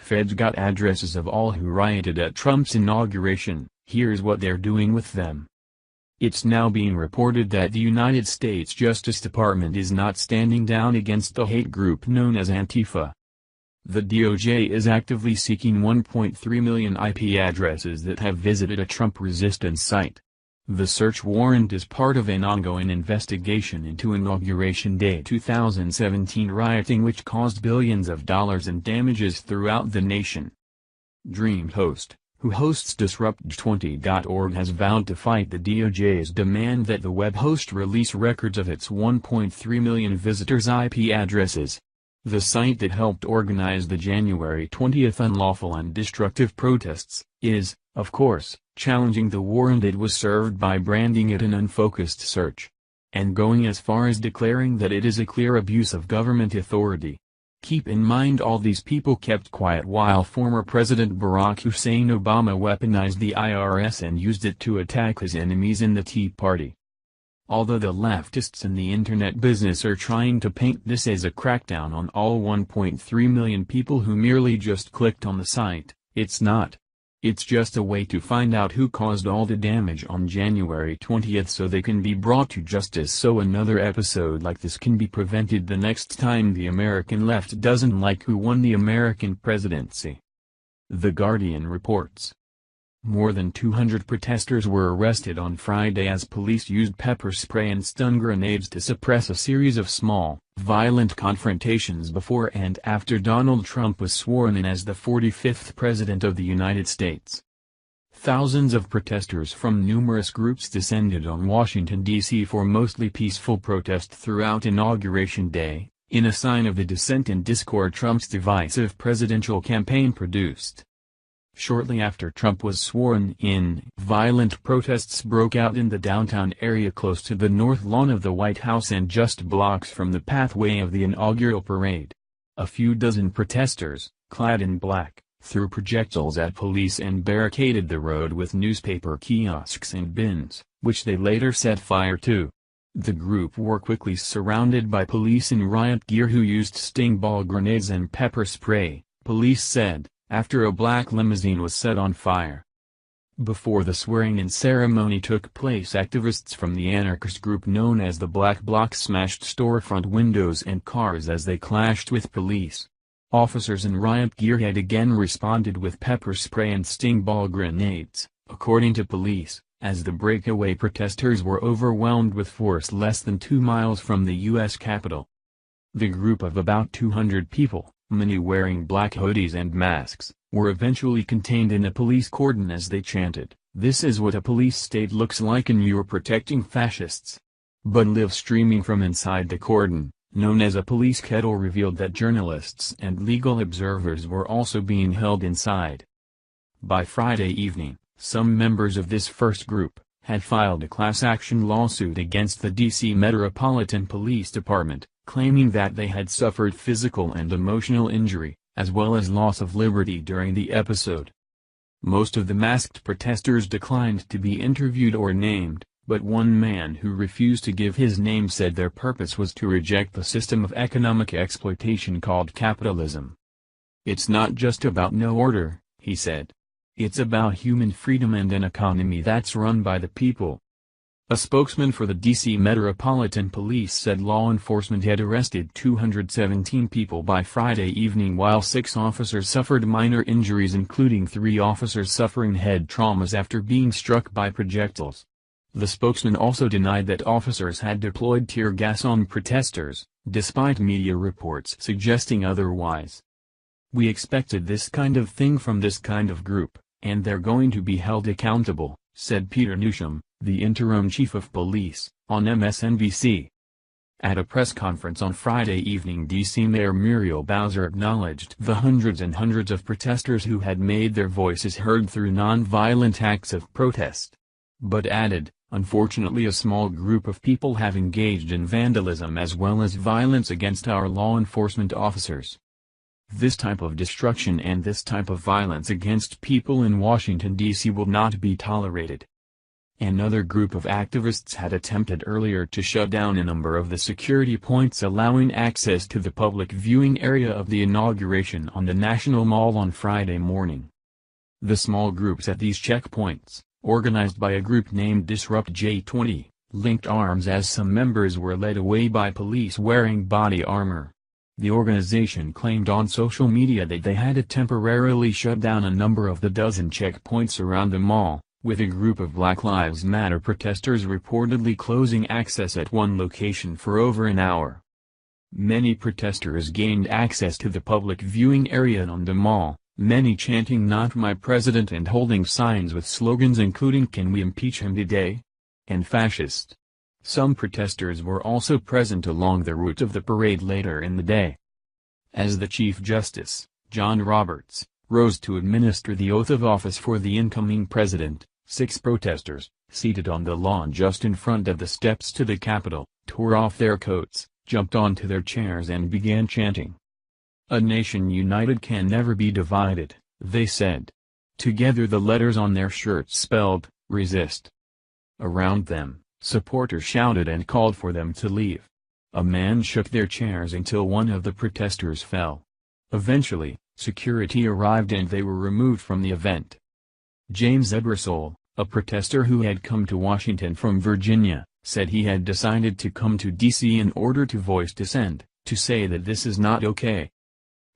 Feds got addresses of all who rioted at Trump's inauguration. Here's what they're doing with them. It's now being reported that the United States Justice Department is not standing down against the hate group known as Antifa. The DOJ is actively seeking 1.3 million IP addresses that have visited a Trump-resistance site. The search warrant is part of an ongoing investigation into Inauguration Day 2017 rioting which caused billions of dollars in damages throughout the nation. DreamHost, who hosts Disrupt20.org, has vowed to fight the DOJ's demand that the web host release records of its 1.3 million visitors' IP addresses. The site that helped organize the January 20th unlawful and destructive protests is, of course, challenging the warrant it was served by branding it an unfocused search. And going as far as declaring that it is a clear abuse of government authority. Keep in mind all these people kept quiet while former President Barack Hussein Obama weaponized the IRS and used it to attack his enemies in the Tea Party. Although the leftists in the internet business are trying to paint this as a crackdown on all 1.3 million people who merely just clicked on the site, it's not. It's just a way to find out who caused all the damage on January 20th so they can be brought to justice so another episode like this can be prevented the next time the American left doesn't like who won the American presidency. The Guardian reports. More than 200 protesters were arrested on Friday as police used pepper spray and stun grenades to suppress a series of small, violent confrontations before and after Donald Trump was sworn in as the 45th President of the United States. Thousands of protesters from numerous groups descended on Washington, D.C. for mostly peaceful protest throughout Inauguration Day, in a sign of the dissent and discord Trump's divisive presidential campaign produced. Shortly after Trump was sworn in, violent protests broke out in the downtown area close to the north lawn of the White House and just blocks from the pathway of the inaugural parade. A few dozen protesters, clad in black, threw projectiles at police and barricaded the road with newspaper kiosks and bins, which they later set fire to. The group were quickly surrounded by police in riot gear who used sting ball grenades and pepper spray, police said, after a black limousine was set on fire. Before the swearing-in ceremony took place, activists from the anarchist group known as the Black Bloc smashed storefront windows and cars as they clashed with police. Officers in riot gear had again responded with pepper spray and sting ball grenades, according to police, as the breakaway protesters were overwhelmed with force less than 2 miles from the U.S. Capitol. The group of about 200 people, many wearing black hoodies and masks, were eventually contained in a police cordon as they chanted, "This is what a police state looks like and you're protecting fascists." But live streaming from inside the cordon, known as a police kettle, revealed that journalists and legal observers were also being held inside. By Friday evening, some members of this first group had filed a class action lawsuit against the D.C. Metropolitan Police Department, claiming that they had suffered physical and emotional injury, as well as loss of liberty during the episode. Most of the masked protesters declined to be interviewed or named, but one man who refused to give his name said their purpose was to reject the system of economic exploitation called capitalism. "It's not just about no order," he said. "It's about human freedom and an economy that's run by the people." A spokesman for the D.C. Metropolitan Police said law enforcement had arrested 217 people by Friday evening while 6 officers suffered minor injuries, including 3 officers suffering head traumas after being struck by projectiles. The spokesman also denied that officers had deployed tear gas on protesters, despite media reports suggesting otherwise. "We expected this kind of thing from this kind of group, and they're going to be held accountable," said Peter Newsham, the interim chief of police, on MSNBC. At a press conference on Friday evening, D.C. Mayor Muriel Bowser acknowledged the hundreds and hundreds of protesters who had made their voices heard through non-violent acts of protest. But added, "Unfortunately a small group of people have engaged in vandalism as well as violence against our law enforcement officers. This type of destruction and this type of violence against people in Washington, D.C. will not be tolerated." Another group of activists had attempted earlier to shut down a number of the security points allowing access to the public viewing area of the inauguration on the National Mall on Friday morning. The small groups at these checkpoints, organized by a group named Disrupt J20, linked arms as some members were led away by police wearing body armor. The organization claimed on social media that they had to temporarily shut down a number of the dozen checkpoints around the mall, with a group of Black Lives Matter protesters reportedly closing access at one location for over an hour. Many protesters gained access to the public viewing area on the mall, many chanting "Not My President" and holding signs with slogans including "Can we impeach him today?" and "Fascist." Some protesters were also present along the route of the parade later in the day. As the Chief Justice, John Roberts, rose to administer the oath of office for the incoming president, 6 protesters, seated on the lawn just in front of the steps to the Capitol, tore off their coats, jumped onto their chairs and began chanting. "A nation united can never be divided," they said. Together the letters on their shirts spelled, "Resist." Around them, supporters shouted and called for them to leave. A man shook their chairs until one of the protesters fell. Eventually, security arrived and they were removed from the event. James Ebersole, a protester who had come to Washington from Virginia, said he had decided to come to D.C. in order to voice dissent, to say that this is not okay.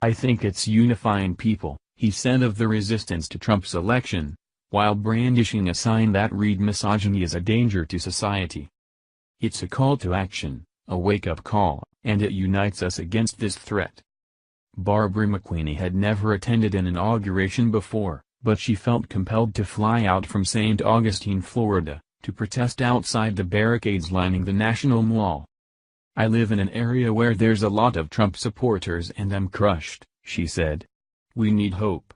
"I think it's unifying people," he said of the resistance to Trump's election, while brandishing a sign that read "Misogyny is a danger to society." "It's a call to action, a wake-up call, and it unites us against this threat." Barbara McQueenie had never attended an inauguration before, but she felt compelled to fly out from St. Augustine, Florida, to protest outside the barricades lining the National Mall. "I live in an area where there's a lot of Trump supporters and I'm crushed," she said. "We need hope."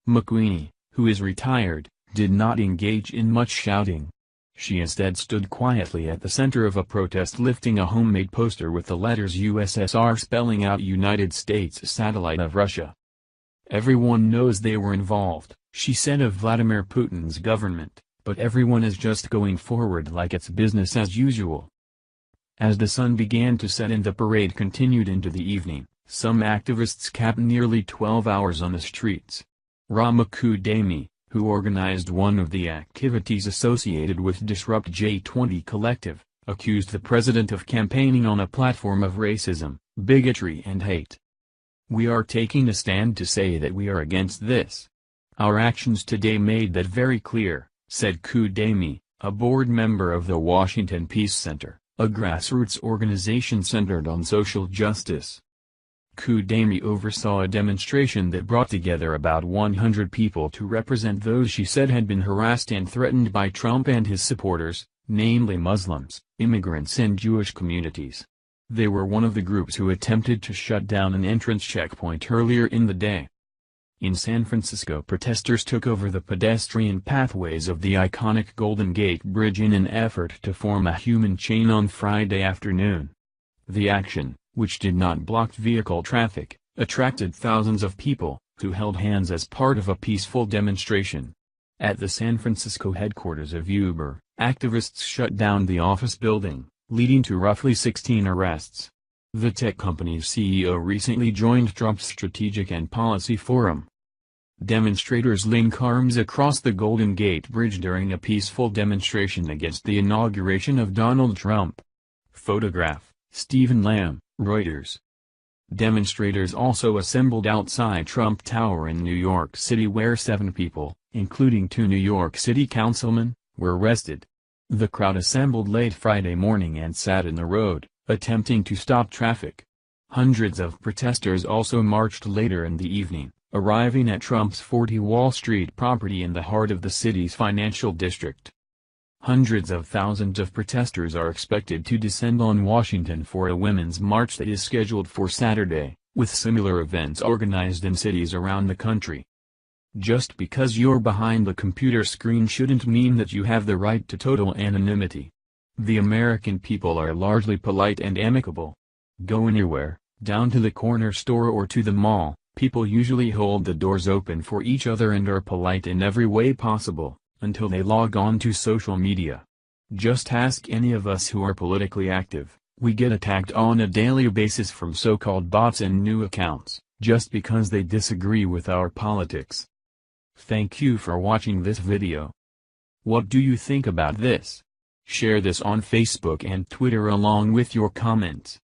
McQueenie, who is retired, did not engage in much shouting. She instead stood quietly at the center of a protest lifting a homemade poster with the letters USSR spelling out United States Satellite of Russia. "Everyone knows they were involved," she said of Vladimir Putin's government, "but everyone is just going forward like it's business as usual." As the sun began to set and the parade continued into the evening, some activists camped nearly 12 hours on the streets. Rama Kudemi, who organized one of the activities associated with Disrupt J20 Collective, accused the president of campaigning on a platform of racism, bigotry and hate. "We are taking a stand to say that we are against this. Our actions today made that very clear," said Kudemi, a board member of the Washington Peace Center, a grassroots organization centered on social justice. Kudemi oversaw a demonstration that brought together about 100 people to represent those she said had been harassed and threatened by Trump and his supporters, namely Muslims, immigrants and Jewish communities. They were one of the groups who attempted to shut down an entrance checkpoint earlier in the day. In San Francisco, protesters took over the pedestrian pathways of the iconic Golden Gate Bridge in an effort to form a human chain on Friday afternoon. The action, which did not block vehicle traffic, attracted thousands of people, who held hands as part of a peaceful demonstration. At the San Francisco headquarters of Uber, activists shut down the office building, leading to roughly 16 arrests. The tech company's CEO recently joined Trump's Strategic and Policy Forum. Demonstrators linked arms across the Golden Gate Bridge during a peaceful demonstration against the inauguration of Donald Trump. Photograph, Stephen Lamb, Reuters. Demonstrators also assembled outside Trump Tower in New York City where 7 people, including 2 New York City councilmen, were arrested. The crowd assembled late Friday morning and sat in the road, attempting to stop traffic. Hundreds of protesters also marched later in the evening, arriving at Trump's 40 Wall Street property in the heart of the city's financial district. Hundreds of thousands of protesters are expected to descend on Washington for a women's march that is scheduled for Saturday, with similar events organized in cities around the country. Just because you're behind the computer screen shouldn't mean that you have the right to total anonymity. The American people are largely polite and amicable. Go anywhere, down to the corner store or to the mall, people usually hold the doors open for each other and are polite in every way possible, until they log on to social media. Just ask any of us who are politically active. We get attacked on a daily basis from so-called bots and new accounts, just because they disagree with our politics. Thank you for watching this video. What do you think about this? Share this on Facebook and Twitter along with your comments.